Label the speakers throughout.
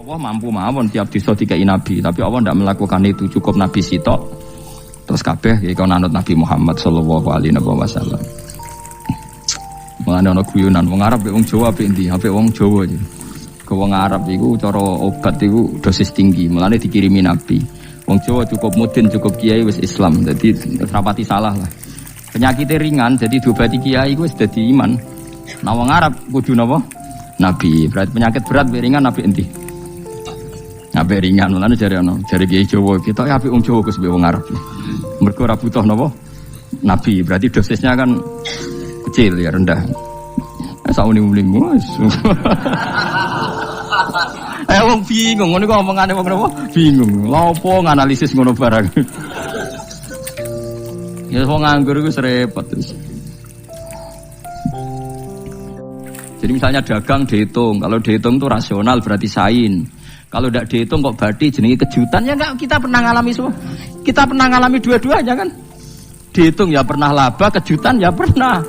Speaker 1: Allah mampu mawon tiap desa dikai nabi, tapi Allah tidak melakukan itu, cukup nabi sitok. Terus kabeh ya kau nanut Nabi Muhammad sallallahu alaihi wasallam. Mulane ana guyonan wong Arab mek wong Jawa apik ndi? Apik wong Jawa aja. Ke wong Arab iku cara obat iku dosis tinggi, mulane dikirimi nabi. Wong Jawa cukup mudin, cukup kiai wis Islam. Dadi rapati salah lah. Penyakitnya ringan jadi diobati kiai wis dadi iman. Nah wong Arab kudu napa? Nabi. Berarti penyakit berat mek ringan apik endi? Apik ringan, mulane jare ana, jare kiai Jawa kita apik wong Jawa Gus wong Arab. Mergo ora butuh napa? Nabi, berarti dosisnya kan kecil ya, rendah. Sauni-uling wis. Wong bingung, ngono kok omongane wong napa? Bingung. Lha opo nganalisis ngono barang. Ya wong nganggur iku repot terus. Jadi misalnya dagang dihitung, kalau dihitung itu rasional berarti sain. Kalau tidak dihitung kok berarti jenenge kejutan ya enggak, kita pernah ngalami semua. Kita pernah ngalami dua-duanya kan. Dihitung ya pernah laba, kejutan ya pernah.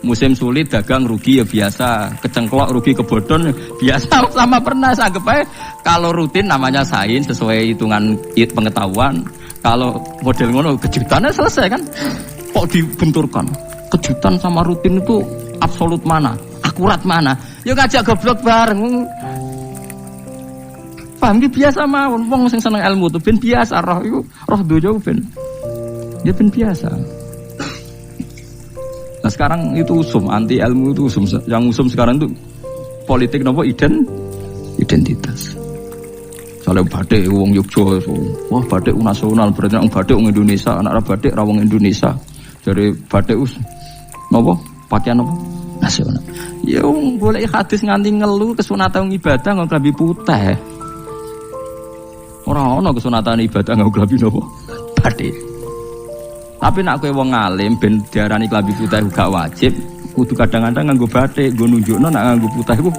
Speaker 1: Musim sulit dagang rugi ya biasa, kecengklok rugi kebodhon biasa sama pernah. Anggap aja kalau rutin namanya sain sesuai hitungan pengetahuan. Kalau model ngono kejutannya selesai kan. Kok dibenturkan? Kejutan sama rutin itu absolut mana? Akurat mana? Ya ngajak goblok bareng. Paham ki biasa mawon wong sing seneng ilmu tuh ben biasa roh iku roh dojo ben. Ya ben biasa. Nah sekarang itu usum, anti ilmu itu usum. Yang usum sekarang itu politik nopo identitas. Soalnya batik wong Yogyo, wah batik nasional berarti orang batik wong Indonesia, anak batik ra wong Indonesia. Dari batik nopo pakaian nopo nasional. Ya wong golek hadis nganti ngelu kesunatan ibadah nggo klambi putih. Ora ana kesunatan ibadah nggo klambi nopo batik. Tapi nak kowe wong alim ben diarani klambi putih gak wajib, kudu kadang-kadang nganggo batik, nggo nunjukno nak nganggo putih iku.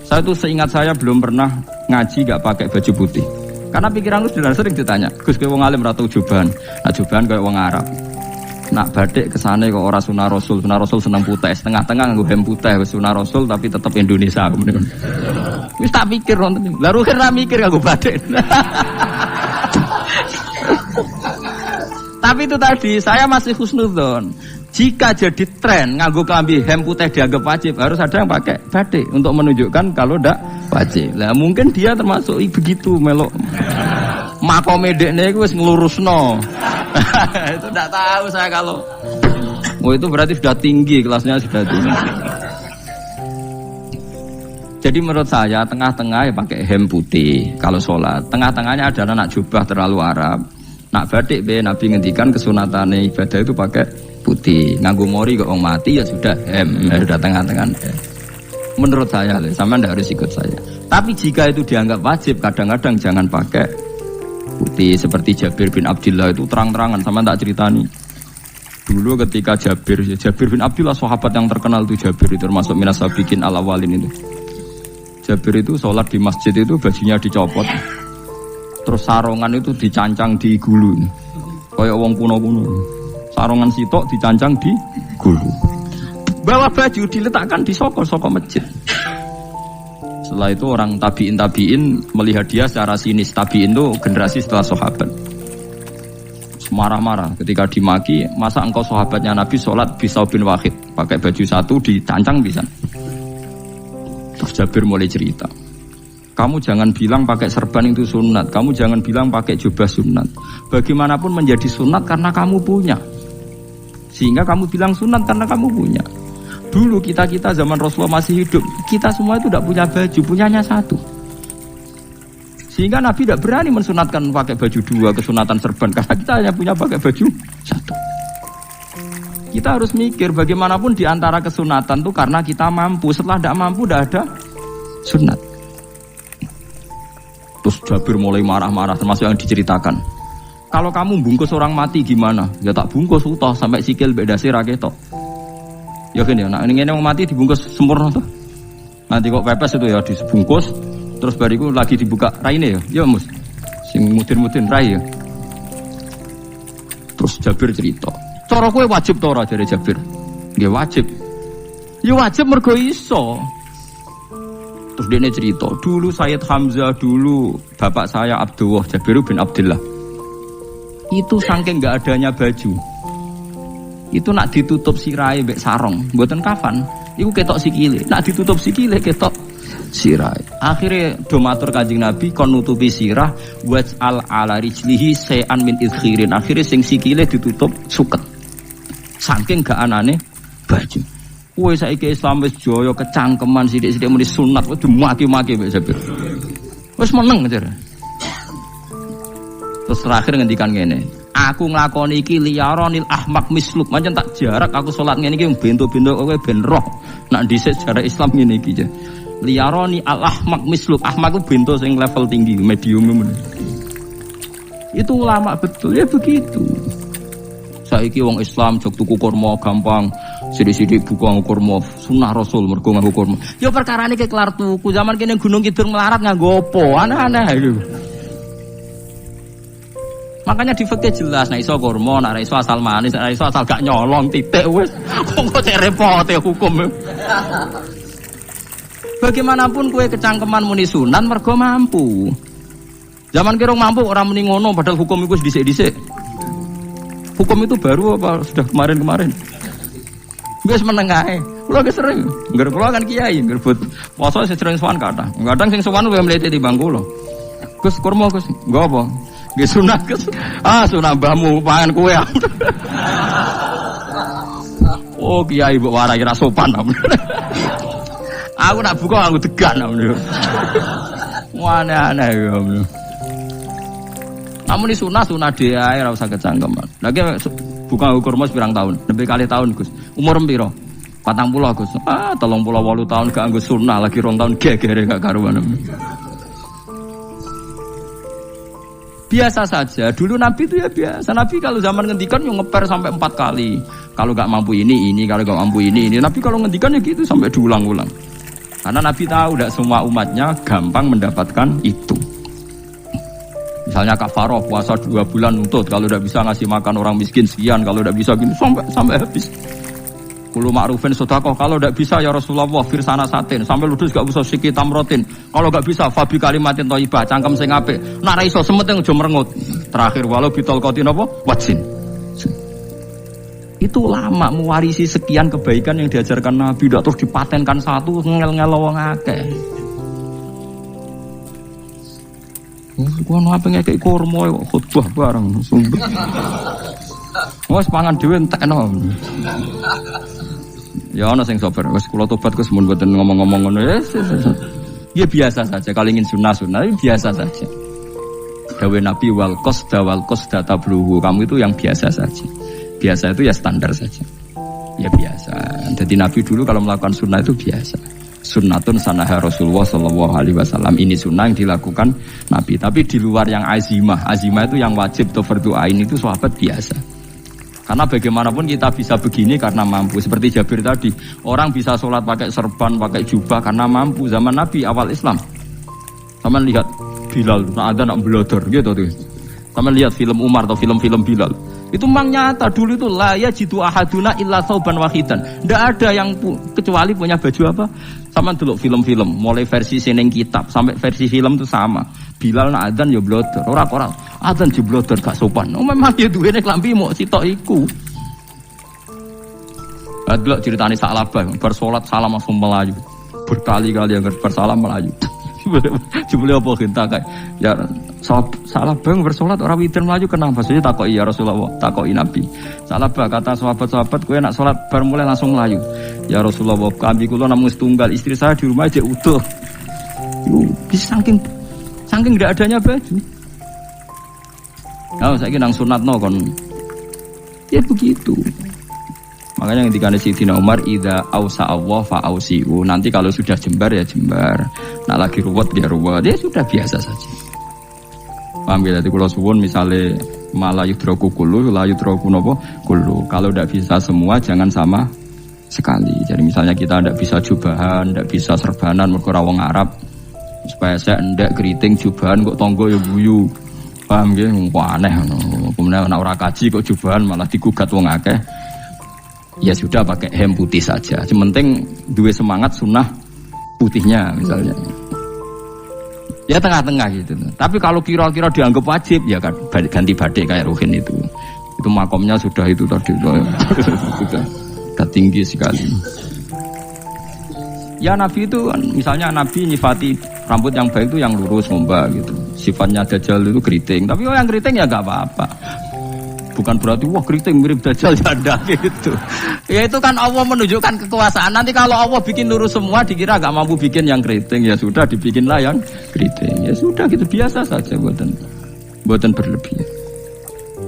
Speaker 1: Saya tuh seingat saya belum pernah ngaji gak pakai baju putih. Karena pikiranku sudah sering ditanya, Gus kowe wong alim ra tau jubahan. Nah jubahan koyo wong Arab. Nak batik kesane kok ora sunah Rasul seneng putih, setengah-tengah nganggo hem putih wis sunah Rasul tapi tetep Indonesia. Wis tak pikir wonten. Lah rugen ra mikir nganggo batik. Tapi itu tadi, saya masih husnudzon. Jika jadi tren nganggo klambi hem putih dianggap wajib, harus ada yang pakai batik untuk menunjukkan kalau ndak wajib. Lah mungkin dia termasuk begitu melok. Makome dekne iku wis nglurusno. Itu ndak tahu saya kalau. Oh itu berarti sudah tinggi, kelasnya sudah tinggi. Jadi menurut saya tengah-tengah ya pakai hem putih kalau sholat. Tengah-tengahnya ada anak jubah terlalu Arab. Nak batik be Nabi ngendikan kesunatane ibadah itu pakai putih. Nganggo mori kok wong mati ya sudah sudah tengah-tengah. Menurut saya, sama ndak harus ikut saya. Tapi jika itu dianggap wajib, kadang-kadang jangan pakai putih. Seperti Jabir bin Abdullah itu terang-terangan, sama ndak ceritani. Dulu ketika Jabir bin Abdullah sahabat yang terkenal itu Jabir itu termasuk minas sabiqin al-awwalin itu. Jabir itu sholat di masjid itu bajunya dicopot. Terus sarongan itu dicancang di gulu. Kayak wong kuno-kuno. Sarongan sitok dicancang di gulu. Bawa baju diletakkan di soko masjid. Setelah itu orang tabiin melihat dia secara sinis. Tabiin itu generasi setelah sahabat. Marah-marah ketika dimaki. Masa engkau sahabatnya Nabi sholat bisa bin wahid. Pakai baju satu dicancang bisa. Terus Jabir mulai cerita. Kamu jangan bilang pakai serban itu sunat. Kamu jangan bilang pakai jubah sunat. Bagaimanapun menjadi sunat karena kamu punya. Sehingga kamu bilang sunat karena kamu punya. Dulu kita zaman Rasulullah masih hidup, kita semua itu tidak punya baju, punyanya satu. Sehingga Nabi tidak berani mensunatkan pakai baju dua, kesunatan serban. Karena kita hanya punya pakai baju satu. Kita harus mikir bagaimanapun di antara kesunatan itu karena kita mampu. Setelah tidak mampu tidak ada sunat. Terus Jabir mulai marah-marah, termasuk yang diceritakan. Kalau kamu bungkus orang mati gimana? Ya tak bungkus utuh sampai sikil beda sirah ketok. Ya kan ya, nah ini yang mati dibungkus sempurna tuh. Nanti kok pepes itu ya dibungkus, terus bariku lagi dibuka raine ya, ya mus, sing mudin rai ya. Terus Jabir cerita, cara kowe wajib to ora jare Jabir? Nggih wajib. Ya wajib mergo iso. Terus dia cerita, dulu Sayyid Hamzah, dulu bapak saya Abdullah Jabir bin Abdullah. Itu saking enggak adanya baju. Itu nak ditutup sirahe mbek sarong, mboten kafan. Iku ketok sikile. Nak ditutup sikile ketok sirahe. Akhire do matur Kanjeng Nabi kon nutupi sirah waj'al ala rijlihi sayan min idkhirin. Akhire sing sikile ditutup suket. Saking gak anane baju. Kowe saiki Islam wis jaya kecangkeman sithik-sithik muni sunat wis dimaki-maki mbek Jabir. Wis meneng aja. Terus terakhir ngendikan ngene. Aku nglakoni iki liyaronil ahmak misluk. Pancen tak jarak aku salat ngene iki bento-bento kowe ben roh. Nak dhisik sejarah Islam ngene iki aja. Liyaroni al ahmak misluk. Ahmak ku bento sing level tinggi, medium ngono. Itu ulama betul ya begitu. Saiki wong Islam jog tuku kurma gampang. Sithik-sithik buka kurma sunah Rasul mergo nganggo kurma. Ya perkarane ke kelar tuku. Zaman kene Gunung Kidul melarat nganggo apa? Aneh-aneh iki. Makanya di fikih jelas, nek iso kurma, nek iso asal manis, nek iso asal gak nyolong titik wis. Kok cek repote hukum. Bagaimanapun kue kecangkeman muni sunan mergo mampu. Zaman kira mampu orang muni ngono padahal hukum itu dhisik-dhisik. Hukum itu baru apa sudah kemarin-kemarin? Wis meneng ae. Kula ge sering, ngger kula kan kiai, ngger but poso sering sowan kathah. Kadang sing sowan luwih mlete timbang kula. Gus kurma Gus, nggo apa? Nggih sunat Gus. Ah sunah mbahmu pangan kowe. Oh kiai mbok warai ra sopan. Aku nak buka aku degan. Aneh-aneh ya. Namun ini sunah dia ora usah kecangkeman. Lagi buka kurma pirang tahun, lebih kali tahun Gus. Umur piro? 40 Gus. 38 tahun gak anggo sunah lagi 2 tahun gegere gak karuan. Biasa saja. Dulu Nabi itu ya biasa. Nabi kalau zaman ngendikan yang ngeper sampai 4 kali. Kalau gak mampu ini, kalau gak mampu ini. Nabi kalau ngendikan ya gitu sampai diulang-ulang. Karena Nabi tahu tidak semua umatnya gampang mendapatkan itu. Misalnya kafaroh puasa 2 bulan nuntut, kalau tidak bisa ngasih makan orang miskin sekian, kalau tidak bisa gini sampai habis. Kulo ma'rufin sedekah, kalau tidak bisa ya Rasulullah firsana satin, sampai ludus gak usah sikit tamrotin. Kalau gak bisa fabi kalimatin thayyibah, cangkem sing apik. Nak ra iso sementing aja merengut. Terakhir walau bitolqatin apa? Wajin. Itu lama mewarisi sekian kebaikan yang diajarkan Nabi, tidak terus dipatenkan satu ngel-ngel wong akeh. Kuwi apa ngekek kurma khutbah bareng sumber. Wes pangan dhewe entekno. Ya ana sing sabar, wis kula tobat Gus mun mboten ngomong-ngomong ngono ya. Ya biasa saja kalau ingin sunah-sunah biasa saja. Dawe Nabi wal qasda tabluhu, kamu itu yang biasa saja. Biasa itu ya standar saja. Ya biasa. Jadi Nabi dulu kalau melakukan sunnah itu biasa. Sunnatun sanaha Rasulullah sallallahu alaihi wasallam. Ini sunnah yang dilakukan Nabi. Tapi di luar yang azimah. Azimah itu yang wajib atau fardhu ain itu sahabat biasa. Karena bagaimanapun kita bisa begini karena mampu. Seperti Jabir tadi, orang bisa sholat pakai serban, pakai jubah karena mampu. Zaman Nabi awal Islam. Sama lihat Bilal, ada nak belodor gitu tuh. Sama lihat film Umar atau film-film Bilal. Itu memang nyata dulu itu la yajidu ahaduna illa thawban wahidan. Enggak ada yang kecuali punya baju apa? Sama dulu film-film, mulai versi seneng kitab sampai versi film itu sama. Bilal nak adzan ya blodor, ora adzan je blodor gak sopan. Oh memang dia duwene klambi mok sitok iku. Adlok ceritane Sa'labah bar salat salam langsung melayu. Berkali-kali yang bersalam melayu. Jebule apa kita kayak ya salah bang bersolat orang witir melaju kenapa saja takoki ya Rasulullah, takoki Nabi. Salah bah kata sahabat-sahabat kowe nak salat bar mulai langsung melaju. Ya Rasulullah, kambing kula namung setunggal, istri saya di rumah aja utuh. Bisa saking tidak adanya baju. Nah, saiki nang sunatno kon. Ya begitu. Makanya ketika Sayyidina Umar idza ausa Allah fa ausiu. Nanti kalau sudah jembar ya jembar. Nak lagi ruwet dia ruwet. Dia sudah biasa saja. Paham ya? Jadi kalau suwun misalnya malah yudroku kullu, la yudroku nopo kullu. Kalau tidak bisa semua jangan sama sekali. Jadi misalnya kita tidak bisa jubahan, tidak bisa serbanan mergo ra wong Arab. Supaya saya ndak keriting jubahan kok tonggo ya guyu. Paham ya? Aneh ngono. Kemudian nek ora kaji kok jubahan malah digugat wong akeh. ya sudah pakai hem putih saja. Sementing dua semangat sunnah putihnya misalnya. Ya tengah-tengah gitu. Tapi kalau kira-kira dianggap wajib ya kan ganti batik kayak Ruhin itu. Itu makomnya sudah itu tadi sudah tinggi sekali. Ya Nabi itu misalnya Nabi nyifati rambut yang baik itu yang lurus ngombak gitu. Sifatnya Dajjal itu keriting. Tapi yang keriting ya enggak apa-apa. Bukan berarti wah keriting mirip Dajjal ya enggak gitu. Ya itu kan Allah menunjukkan kekuasaan. Nanti kalau Allah bikin lurus semua dikira enggak mampu bikin yang keriting, ya sudah dibikinlah yang keriting. Ya sudah gitu biasa saja buatan berlebihan.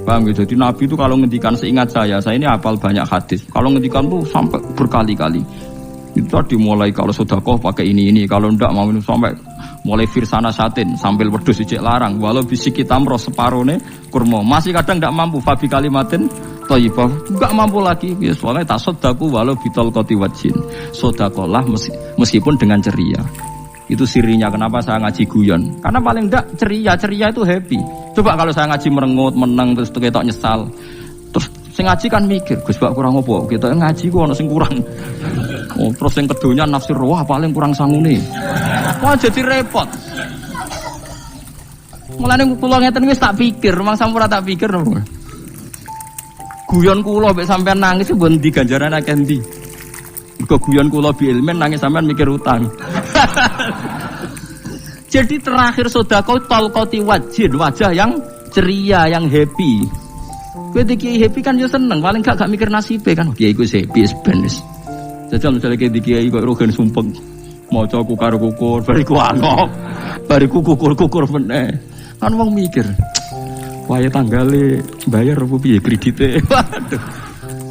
Speaker 1: Paham gitu. Jadi Nabi itu kalau ngendikan seingat saya ini hafal banyak hadis. Kalau ngendikan tuh sampai berkali-kali. Itu tadi mulai kalau sedekah pakai ini, kalau ndak mau sampai mulai firsana satin sambil wedhus ijek larang walau bisik tamro separone kurma masih kadang ndak mampu fabi kalimatin thayyibah enggak mampu lagi ya soalnya tasaddaku walau bitol qati wajin sedekahlah meskipun dengan ceria. Itu sirinya kenapa saya ngaji guyon karena paling ndak ceria itu happy. Coba kalau saya ngaji merengut meneng terus ketok nyesal terus sing ngaji kan mikir Gus bak kurang apa kita ngaji kok ono sing kurang. Oh, terus yang keduanya nafsir wah paling kurang sangune. Wah jadi repot. Mulane kula ngeten wis tak pikir, memang sampun tak pikir lho. Guyon kula mek sampean nangis mbon ndi ganjaran akeh ndi. Mergo guyon kula bi ilmen nangis sampean mikir utang. Jadi terakhir sedekah talqati wajhin, wajah yang ceria, yang happy. Kowe iki happy kan yo seneng, paling gak mikir nasibe kan. Kiai iku happy benes. Jajal misalnya kayak di kiai kok rogen sumpeng maca kukar-kukur bariku angop bariku kukur-kukur meneh kan wong mikir wae tanggale bayar apa piye kredite waduh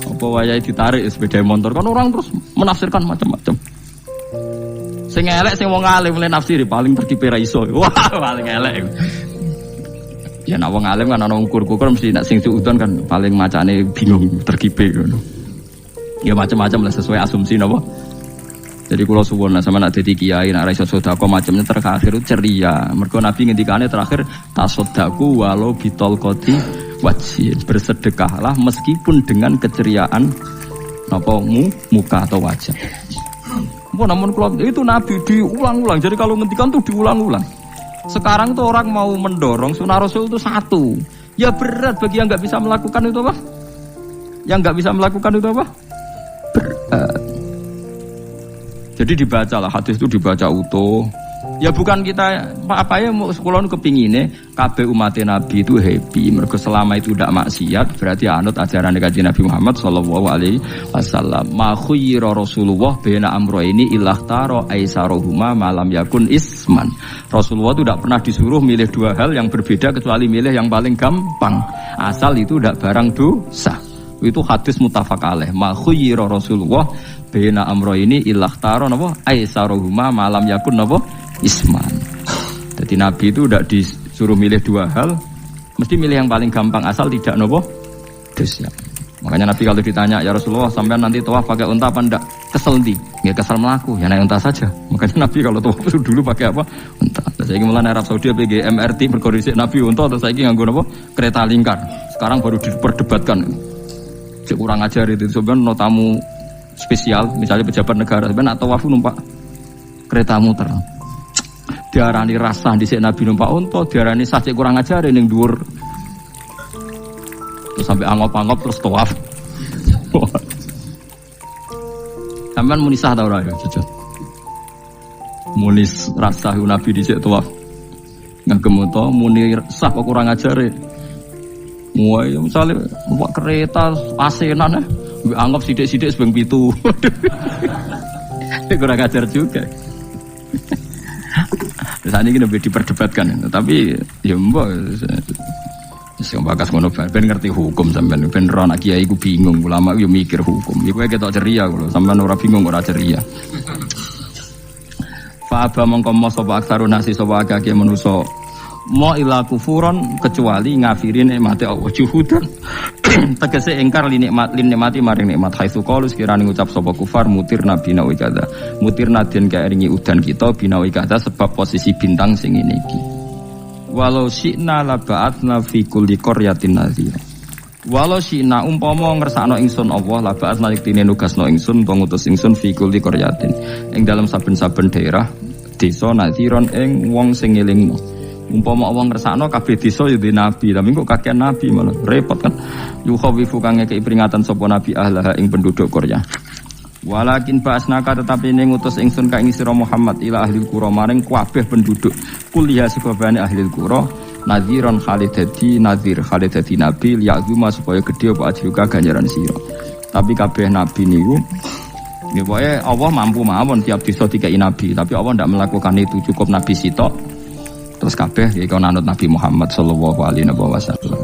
Speaker 1: apa wae ditarik sepeda motor kan orang terus menafsirkan macam-macam sing elek sing wong alim le nafsiri paling terkipe ra iso wah paling elek ya nek wong alim kan ana ukur-ukur mesti nek sing suudon kan paling macane bingung terkipe ngono. Ya macam-macam lah sesuai asumsi napa. Jadi kula suwun sama nak dadi kiai nak ra iso sedekah macamnya terakhir itu ceria. Mergo Nabi ngendikane terakhir tasaddaku walau bitol qati wajhin. Bersedekahlah meskipun dengan keceriaan napa muka atau wajah. Namun kula itu Nabi diulang-ulang. Jadi kalau ngendikan tuh diulang-ulang. Sekarang tuh orang mau mendorong sunah Rasul itu satu. Ya berat bagi yang enggak bisa melakukan itu apa? Yang enggak bisa melakukan itu apa? Jadi dibacalah hadis itu dibaca utuh. Ya bukan kita apa ya sekolah kepingine kabeh umat Nabi itu happy mergo selama itu tidak maksiat berarti anut ajaran Kanjeng Nabi Muhammad sallallahu alaihi wasallam. Ma khuyira Rasulullah baina amrayni ilakhtara aisaruhuma malam yakun isman. Rasulullah itu tidak pernah disuruh milih dua hal yang berbeda kecuali milih yang paling gampang asal itu tidak barang dosa. Itu hadis muttafaq alaih. Ma khuyira Rasulullah baina amrayni ilakhtara napa aisaruhuma malam yakun napa isman. Jadi Nabi itu tidak disuruh milih dua hal, mesti milih yang paling gampang asal tidak nopo dosa. Makanya Nabi kalau ditanya ya Rasulullah sampean nanti tawaf pakai unta apa ndak? Kesel ndi? Ya kesel melaku, ya naik unta saja. Makanya Nabi kalau tawaf dulu pakai apa? Unta. Saiki mulane Arab Saudi PG MRT berkoordinasi Nabi unta terus saiki nganggo napa? Kereta lingkar. Sekarang baru diperdebatkan. Cek kurang ajar itu sebenarnya no tamu spesial, misalnya pejabat negara sebenarnya atau tawaf numpak kereta muter. Diarani rasah dhisik Nabi numpak unta, diarani sah cek kurang ajar ning dhuwur. Terus sampai angop-angop terus tawaf. Sampeyan muni sah ta ora ya, jujur. Muni rasah Nabi dhisik tawaf. Ngagem unta muni sah kok kurang ajar. Wah, misalnya numpak kereta asenan anggap sidik-sidik sebeng pitu. Kurang ajar juga. Saat ini lebih diperdebatkan, tapi ya mbak, saya bakas ngono ben ngerti hukum sampean, ben ora anak kiai ku bingung, ulama yo mikir hukum. Iku ketok ceria kula, sampean ora bingung ora ceria. Fa aba mongko mo sapa aksarun nasi sapa akeh manusa. Mo ila kufuron kecuali ngafirin nikmate Allah juhudan. Tegese engkar li nikmati maring nikmat haitsu qalu sekirane ngucap sapa kufar mutirna bina wa kadza mutirna den kaeringi udan kita bina wa kadza sebab posisi bintang sing ngene iki walau syi'na la ba'atna fi kulli qaryatin nadhira Walau sina umpama ngersakno ingsun Allah la ba'at naliktine nugasno ingsun utawa ngutus ingsun fi kulli qaryatin ing dalam saben-saben daerah desa nadhiron ing wong sing ngelingno. Umpama Allah ngersakno kabeh desa ya nabi, tapi kok kakek nabi malah repot kan. Yukhawifu kang ngekeki peringatan sapa nabi ahlaha ing penduduk Qaryah. Walakin ba'asnaka tetapi ning ngutus ingsun ka ing sira Muhammad ila ahli qura maring kabeh penduduk kuliah sekabehane ahli qura. Nadhiron khalidati nadhir khalidati nabi liya'zuma supaya gedhe apa ajruka ganjaran sira. Tapi kabeh nabi niku nggih pokoke Allah mampu mawon tiap desa dikai nabi, tapi Allah ndak melakukan itu, cukup nabi sitok. Terus kabeh iki anut Nabi Muhammad sallallahu alaihi wasallam.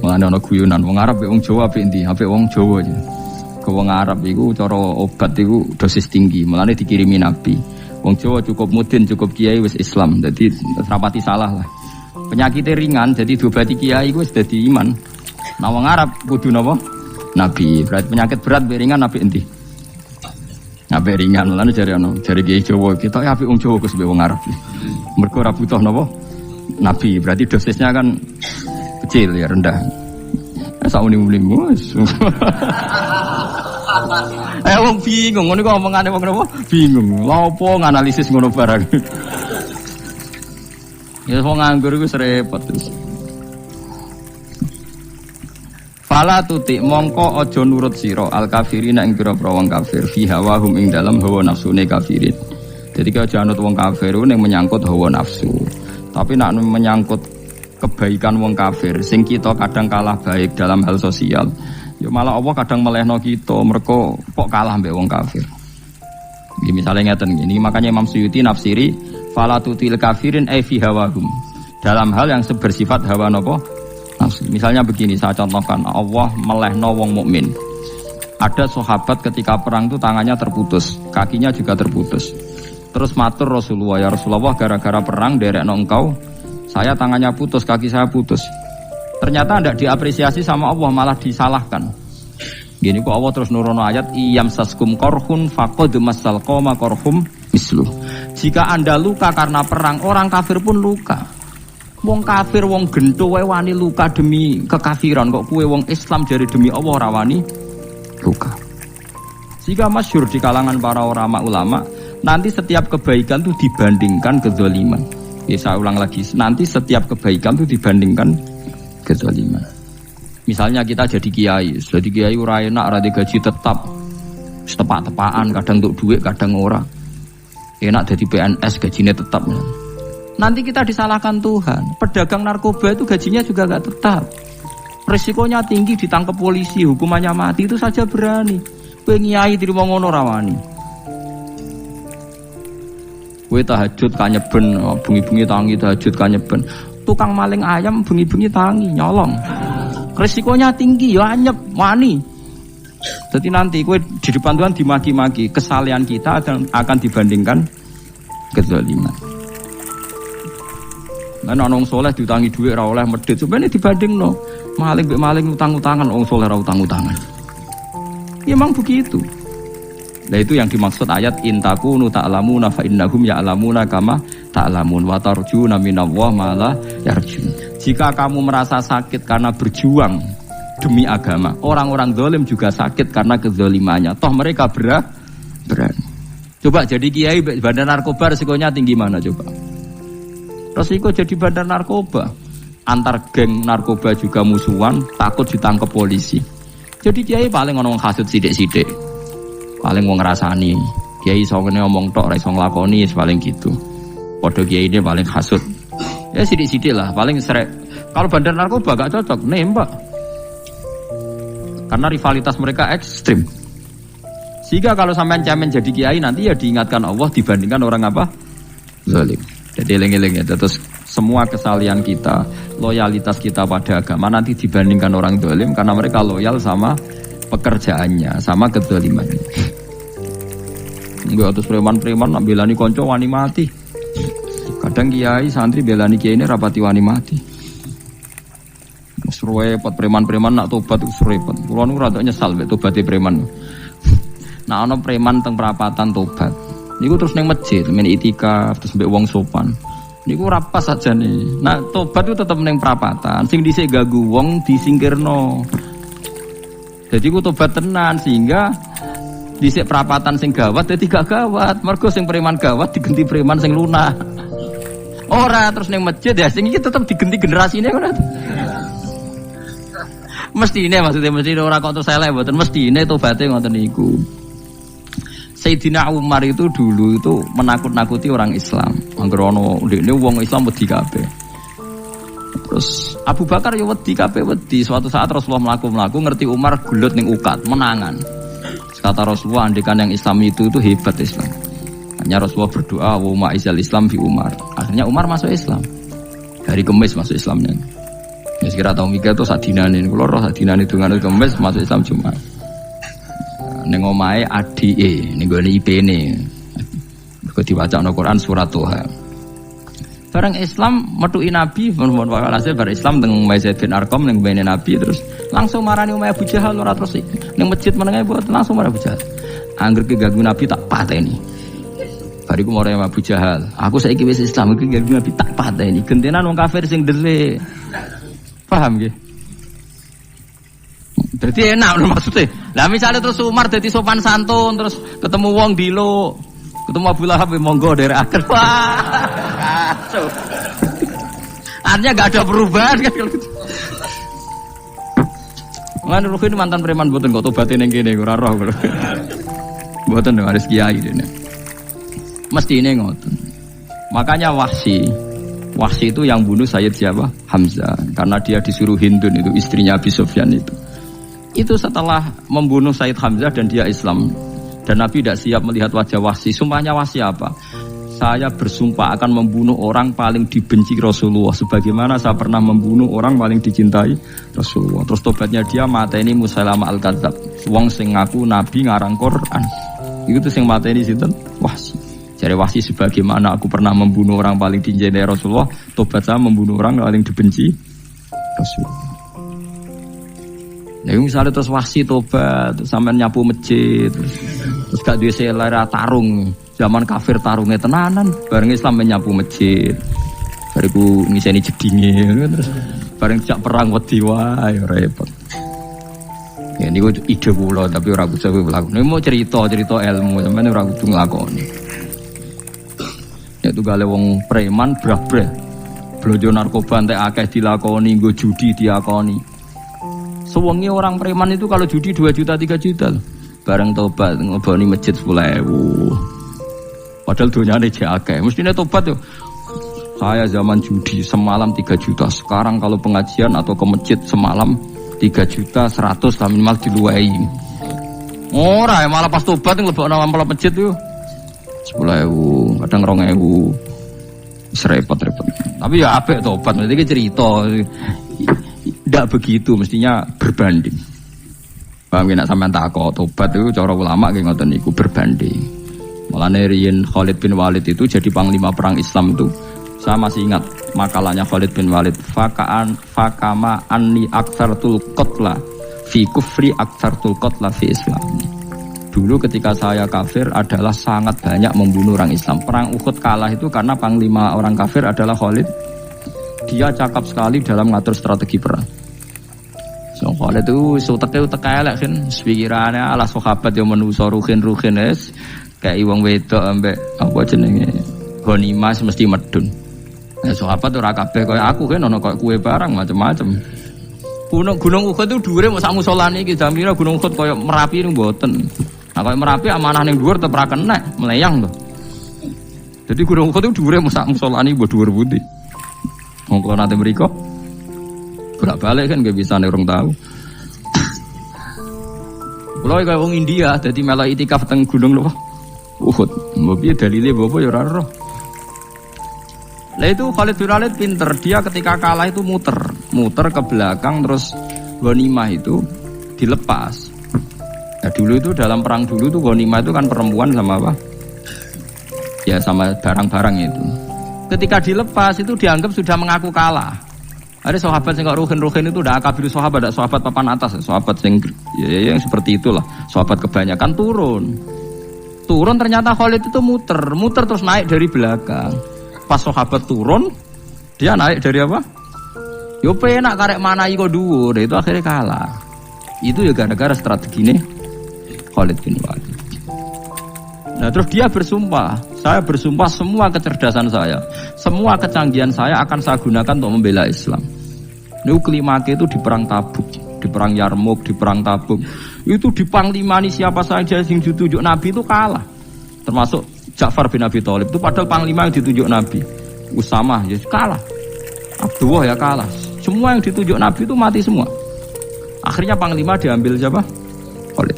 Speaker 1: Mulane ana guyonan wong Arab wong Jawa apik endi? Apik wong Jawa aja. Ke wong Arab iku cara obat iku dosis tinggi, mulane dikirimi nabi. Wong Jawa cukup mudin, cukup kiai wis Islam, jadi rapati salah lah. Penyakitnya ringan, jadi diobati kiai wis dadi iman. Nah wong Arab kudu napa? Nabi. Berarti penyakit berat be ringan nabi endi? Nabi ringan, lan jare kiai Jawa kita ya apik wong Jawa Gus be wong Arab. Mergo ora butuh napa? Nabi. Berarti dosisnya kan kecil ya, rendah. Sauni-uni wis. Wong bingung, ngono kok omongane wong napa? Bingung. Lha opo nganalisis ngono barang. Ya wong nganggur iku repot terus. Fala tuti mongko aja nurut sira al kafirina ing pira-pira wong kafir fi hawahum ing dalam hawa nafsune kafirin. Jadi kalau aja anut wong kafir ning menyangkut hawa nafsu. Tapi nek menyangkut kebaikan wong kafir sing kita kadang kalah baik dalam hal sosial. Ya malah Allah kadang melehno kita, mereka kok kalah mbek wong kafir. Ini misalnya ngeten gini, makanya Imam Suyuti nafsiri fala tutil kafirin fi hawahum. Dalam hal yang bersifat hawa napa? Nafsu. Misalnya begini, saya contohkan, Allah melehno wong mukmin. Ada sahabat ketika perang itu tangannya terputus, kakinya juga terputus. Terus matur Rasulullah, ya Rasulullah gara-gara perang derekno engkau, saya tangannya putus, kaki saya putus. Ternyata tidak diapresiasi sama Allah, malah disalahkan. Gini kok Allah terus nurono ayat iyam saskum korhun faqad masal qoma korhum mislu. Jika Anda luka karena perang, orang kafir pun luka. Wong kafir wong gento wae wani luka demi kekafiran, kok kue wong Islam jare demi Allah ora wani luka. Jika masyhur di kalangan para ulama, nanti setiap kebaikan itu dibandingkan kezaliman. Ya saya ulang lagi, nanti setiap kebaikan itu dibandingkan kezaliman. Misalnya kita jadi kiai ora enak, ora gaji tetap, tepak-tepakan, kadang untuk duit, kadang ora. Enak jadi PNS gajinya tetap. Nanti kita disalahkan Tuhan. Pedagang narkoba itu gajinya juga enggak tetap. Resikonya tinggi, ditangkap polisi, hukumannya mati, itu saja berani. Kowe kiai dirimo ngono ra wani. Kowe tahajud kanyeben, bengi-bengi tangi tahajud kanyeben. Tukang maling ayam bengi-bengi tangi nyolong. Resikonya tinggi ya anyep wani. Jadi nanti kowe di depan Tuhan dimaki-maki, kesalehan kita akan dibandingkan kezaliman. Lan ana wong saleh diutangi dhuwit ora oleh medhit, sampeyan dibandingno. Maling mbek maling utang-utangan, wong saleh ora utang-utangan. Ya memang begitu. Nah itu yang dimaksud ayat intakunu ta'lamuna fa innahum ya'lamuna kama ta'lamun wa tarjuna minallah ma la yarjun. Jika kamu merasa sakit karena berjuang demi agama, orang-orang zalim juga sakit karena kezalimannya. Toh mereka berani. Coba jadi kiai bandar narkoba resikonya tinggi mana coba? Resiko jadi bandar narkoba, antar geng narkoba juga musuhan, takut ditangkap polisi. Jadi kiai paling ngomong hasud sidik-sidik, paling mau ngerasani. Kiai soalnya ngomong tok, rai song lakoni, paling gitu. Podo kiai ini paling hasud. Ya sidik-sidik lah, paling seret. Kalau bandar narkoba gak cocok, nembak. Karena rivalitas mereka ekstrim. Sehingga kalau sampai cemen jadi kiai nanti ya diingatkan Allah dibandingkan orang apa? Zalim. Jadi eling-eling ya. Terus semua kesalahan kita, loyalitas kita pada agama nanti dibandingkan orang zalim karena mereka loyal sama pekerjaannya, sama kezalimannya. Enggak terus preman-preman nak belani konco wani mati. Kadang kiai santri belani kiai ini rapati wani mati. Repot preman-preman nak tobat itu repot. Kulo nu rada nyesal mek tobaté preman. Nah ana preman teng perapatan tobat. Niku terus ning masjid men itikaf terus mbek wong sopan. Niku ora pas sajane. Nah, tobat itu tetep ning prapatan. Sing dhisik ganggu wong disingkirno. Jadi ku tobat tenan sehingga dhisik prapatan sing gawat dadi gak gawat. Mergo sing preman gawat diganti preman sing lunah. Ora terus ning masjid ya sing iki tetep diganti generasine ora. Mestine maksudnya mesti ora kok terus elek mboten mestine tobaté ngoten niku. Sayyidina Umar itu dulu itu menakut-nakuti orang Islam. Angger ana ndekne wong Islam wedi kabeh. Terus Abu Bakar ya wedi kabeh wedi. Suatu saat Rasulullah mlaku-mlaku ngerti Umar gelut ning ukat, menangan. Kata Rasulullah andikan yang Islam itu hebat Islam. Hanya Rasulullah berdoa wa ma'izal Islam fi Umar. Akhirnya Umar masuk Islam. Hari Kamis masuk Islamnya. Ya sekira tau mikir itu sadinane kula roh sadinane dungane Kamis masuk Islam Jumat. Ning omahe adike ning gone IP-ne. Mergo diwacana Quran surat Toha. Bareng Islam metuki Nabi, mohon walhasil bar Islam teng Zaid bin Arqam ning bene Nabi terus langsung marani Umayyah Abu Jahal ora terus ning masjid menenge buat langsung marani Abu Jahal. Angger ki ganggu Nabi tak pateni. Bariku marani Abu Jahal. Aku saiki wis Islam iki ganggu Nabi tak pateni. Gentenan wong kafir sing dhewe. Paham nggih? Jadi enak maksudnya. Lah misalnya terus Umar jadi sopan santun terus ketemu wong dilo, ketemu Abu Lahab monggo dari akhir. Wah. Kacau. Artinya enggak ada perubahan kan kalau gitu. Lan Ruhin mantan preman mboten kok tobaté ning kene ora roh kok. Mboten harus kiai dene. Mestine ngoten. Makanya Wahsy itu yang bunuh Sayyid siapa? Hamzah. Karena dia disuruh Hindun itu istrinya Abi Sufyan itu. Itu setelah membunuh Sayyid Hamzah dan dia Islam. Dan Nabi tidak siap melihat wajah Wahsy. Sumpahnya Wahsy apa? Saya bersumpah akan membunuh orang paling dibenci Rasulullah. Sebagaimana saya pernah membunuh orang paling dicintai Rasulullah. Terus tobatnya dia mateni Musailamah al-Kadzab. Wong sing ngaku Nabi ngarang Quran. Itu sing mateni sinten? Wahsy. Jadi Wahsy sebagaimana aku pernah membunuh orang paling dicintai Rasulullah. Tobat saya membunuh orang paling dibenci Rasulullah. Nah, misalnya terus Wahsy tobat, sampai nyapu masjid, terus gak duwe selera tarung, zaman kafir tarungnya tenanan, bareng Islam nyapu masjid, bariku ngiseni jedinge, terus bareng jak perang wedi wae repot. Ya niku ide kula tapi ora bisa nglakoni. Mau cerita ilmu, sampeyan ora kudu nglakoni. Ya tugale wong preman brah-brah. Blonjo narkoba entek akeh dilakoni, nggo judi diakoni. Sewengi orang preman itu kalau judi 2 juta 3 juta loh. Bareng tobat ngeboni masjid 10.000. Padahal donyane akeh. Mestine tobat yo. Saya zaman judi semalam 3 juta. Sekarang kalau pengajian atau ke masjid semalam 3 juta 100 lah minimal diluwei. Ora ya malah pas tobat nglebokno amplop masjid yo 10.000, kadang 2.000. Wis repot-repot. Tapi ya apik tobat, iki cerita. Tidak begitu, mestinya berbanding. Paham nek sampean takok tobat itu cara ulama nggih ngoten niku berbanding. Mulane riyen Khalid bin Walid itu jadi panglima perang Islam itu. Saya masih ingat makalahnya Khalid bin Walid, fakama anni aktsartul qatla fi kufri aktsartul qatla fi Islam. Dulu ketika saya kafir adalah sangat banyak membunuh orang Islam. Perang Uhud kalah itu karena panglima orang kafir adalah Khalid. Dia cakap sekali dalam ngatur strategi perang. So Khalid itu utek elek kan, pikirannya ala sahabat yang menuso ruhin es, kayak wong wedok ambek apa jenenge ghanimah mesti medun. Nah, sahabat ora kabeh kaya aku kan ono kaya kue barang macam-macam. Gunung Uhud itu dhuwure mok sak musolane iki jamira Gunung Uhud kaya Merapi niku mboten. Nah kaya Merapi amanah ning dhuwur tetep ra kenek, meleyang to. Jadi Gunung Uhud itu dhuwure mok sak musolane mbok dhuwur pundi. Wong kula nate mriko bolak-balik kan gak bisa nek urung tahu. Kula kaya wong India dadi melok itikaf teng gunung lho. Uhud. Mbok piye dalile apa ya ora roh. Lah itu Khalid bin Walid pinter, dia ketika kalah itu muter ke belakang terus ghanimah itu dilepas. Nah dulu itu dalam perang dulu tuh ghanimah itu kan perempuan sama apa? Ya sama barang-barang itu. Ketika dilepas itu dianggap sudah mengaku kalah. Ada sahabat yang kok ruhin itu udah akabir sahabat, ada sahabat papan atas, sahabat yang seperti itulah. Sahabat kebanyakan turun ternyata Khalid itu muter terus naik dari belakang. pas sahabat turun, dia naik dari apa? Yo penak karek manai kok dhuwur, itu akhirnya kalah. Itu ya gara-gara strategi ini Khalid bin Walid. Nah terus dia bersumpah, saya bersumpah semua kecerdasan saya, semua kecanggihan saya akan saya gunakan untuk membela Islam. Ini kelimake itu di perang Tabuk, di perang Yarmouk, di perang Tabuk. Itu di panglimani siapa saja yang ditunjuk Nabi itu kalah. Termasuk Ja'far bin Abi Thalib itu padahal panglima yang ditunjuk Nabi. Usamah ya kalah. Abdullah ya kalah. Semua yang ditunjuk Nabi itu mati semua. Akhirnya panglima diambil siapa? Khalid.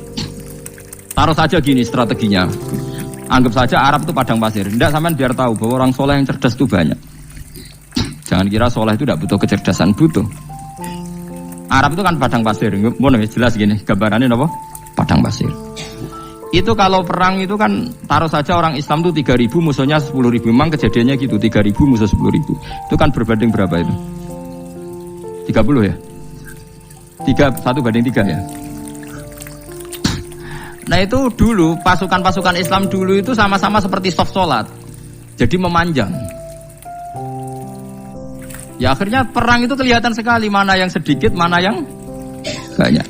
Speaker 1: Taruh saja gini strateginya. Anggap saja Arab itu padang pasir. Tidak, sampean biar tahu bahwa orang soleh yang cerdas itu banyak. Jangan kira soleh itu tidak butuh kecerdasan, butuh. Arab itu kan padang pasir. Mau jelas gini, gambarannya apa? Padang pasir. Itu kalau perang itu kan taruh saja orang Islam itu 3.000 musuhnya 10.000. Memang kejadiannya gitu, 3.000 musuh 10.000. Itu kan berbanding berapa itu? 30 ya? 1:3 ya? Nah itu dulu, pasukan-pasukan Islam dulu itu sama-sama seperti soft sholat. Jadi memanjang. Ya akhirnya perang itu kelihatan sekali mana yang sedikit, mana yang banyak.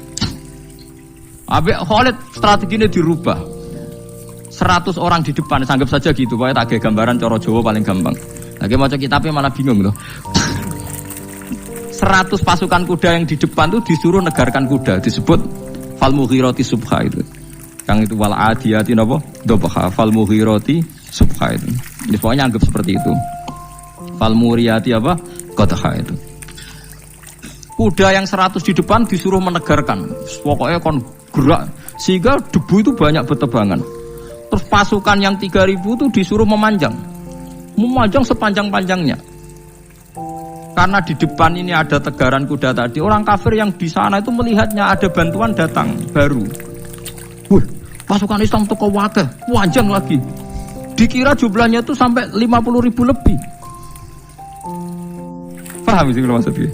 Speaker 1: Habis Khalid strateginya dirubah. 100 orang di depan, anggap saja gitu. Pokoknya tak gambaran coro Jawa paling gampang. Lagi mau kitabnya malah bingung loh. 100 pasukan kuda yang di depan tuh disuruh negarkan kuda, disebut fal mughirati subha itu. Yang itu wal adiyati napa? Dobha fal mughirati subha itu. Jadi pokoknya anggap seperti itu. Fal muriyati apa? Qadha itu. Kuda yang 100 di depan disuruh menegarkan. Pokoknya kon gerak sehingga debu itu banyak bertebangan. Terus pasukan yang 3.000 itu disuruh memanjang sepanjang-panjangnya. Karena di depan ini ada tegaran kuda tadi, orang kafir yang di sana itu melihatnya ada bantuan datang baru. Pasukan Islam itu kewakeh, panjang lagi. Dikira jumlahnya itu sampai 50.000 lebih. Paham sih kalau maksudnya?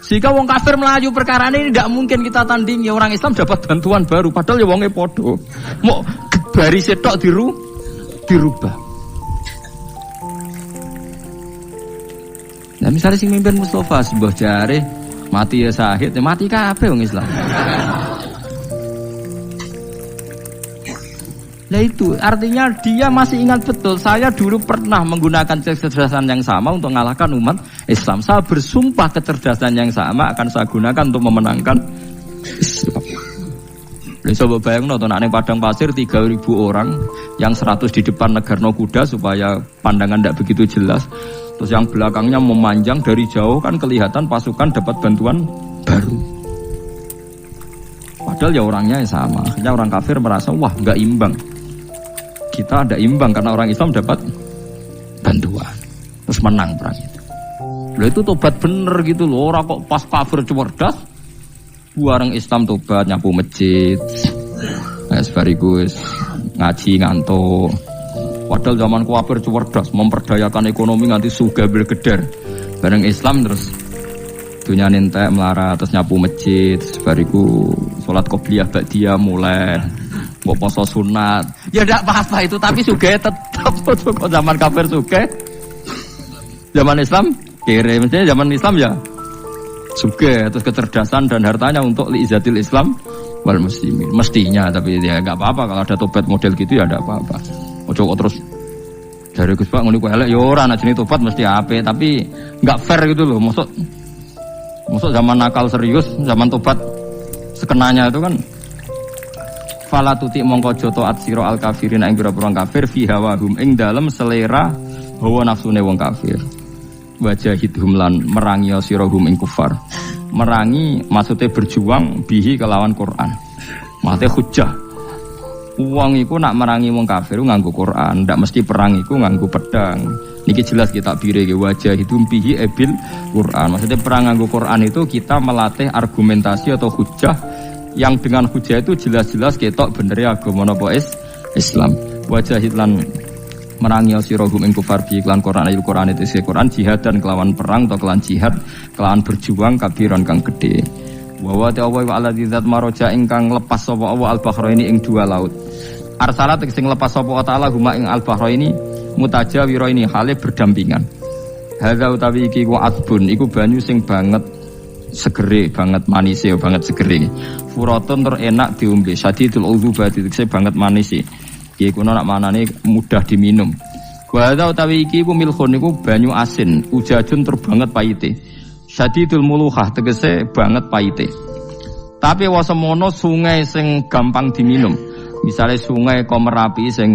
Speaker 1: Jika wong kafir melaju perkara ini tidak mungkin kita tandingi. Orang Islam dapat bantuan baru, padahal ya wongnya podo. Mau baris setok dirubah. Nah misalnya sing mimpin Mustafa sebuah jare mati ya syahid, ya mati kabeh wong Islam. Nah itu artinya dia masih ingat betul, saya dulu pernah menggunakan kecerdasan yang sama untuk mengalahkan umat Islam. Saya bersumpah kecerdasan yang sama akan saya gunakan untuk memenangkan Islam. Jadi coba bayang nonton anak padang pasir 3.000 orang, yang 100 di depan negarno kuda supaya pandangan tidak begitu jelas. Terus yang belakangnya memanjang dari jauh kan kelihatan pasukan dapat bantuan baru. Padahal ya orangnya yang sama. Akhirnya orang kafir merasa wah nggak imbang. Kita ada imbang karena orang Islam dapat bantuan. Terus menang perang itu. Loh itu tobat bener gitu loh. Orang kok pas kafir cerdas, orang Islam tobat nyapu masjid. Sebarigus ngaji ngantuk. Padahal zaman kafir cerdas, memperdayakan ekonomi nganti sugih bergeder. Bareng Islam terus dunia nentek melarat, terus nyapu masjid, sebariku sholat qobliyah ba'diyah mulai. Mau poso sunat, ya tidak apa-apa itu, tapi sugih tetap. Kok zaman kafir sugih, zaman Islam kere, mestinya zaman Islam ya sugih, terus kecerdasan dan hartanya untuk liizatil Islam wal muslimin, mestinya. Tapi ya nggak apa-apa kalau ada tobat model gitu ya, tidak apa-apa. Ojo terus dari Gus Pak ngene ku elek ya ora, nek jenenge tobat mesti apik, tapi nggak fair gitu loh. Masuk zaman nakal serius, zaman tobat sekenanya itu kan. Fala tuti mongko joto at sira al kafirin ing pira-pira kafir fi hawahum ing dalem selera hawa nafsune wong kafir. Wajahidhum lan merangi sira hum ing kufar. Merangi maksudnya berjuang bihi kelawan Quran. Maksudnya hujjah. Wong iku nak merangi wong kafir nganggo Quran, ndak mesti perang iku nganggo pedang. Niki jelas kita bire ge wajahidhum bihi ebil Quran. Maksudnya perang nganggo Quran itu kita melatih argumentasi atau hujjah yang dengan hujah itu jelas-jelas ketok bener ya agama napa Islam. Wajahid lan merangi sira hum ing kufar bi iklan Quran ayat Quran itu Quran jihad dan kelawan perang atau kelawan jihad kelawan berjuang kabiran kang gede. Wa ta'ala wa alladzi zat maroja ingkang lepas sapa Allah al-bahra ini ing dua laut. Arsalat sing lepas sapa taala huma ing al-bahra ini mutajawira ini hale berdampingan. Hadza utawi iki ku adbun iku banyu sing banget segere, banget manis ya, banget segere. Furatun tur enak diombe, sadidul udzubati tegese banget manis. Iki kuno nak manane mudah diminum. Wa hadza utawi iki ku milkhun iku banyu asin, ujajun tur banget pahite. Sadidul muluhah tegese banget pahite. Tapi wasemono sungai sing gampang diminum. Misalnya sungai Komerapi sing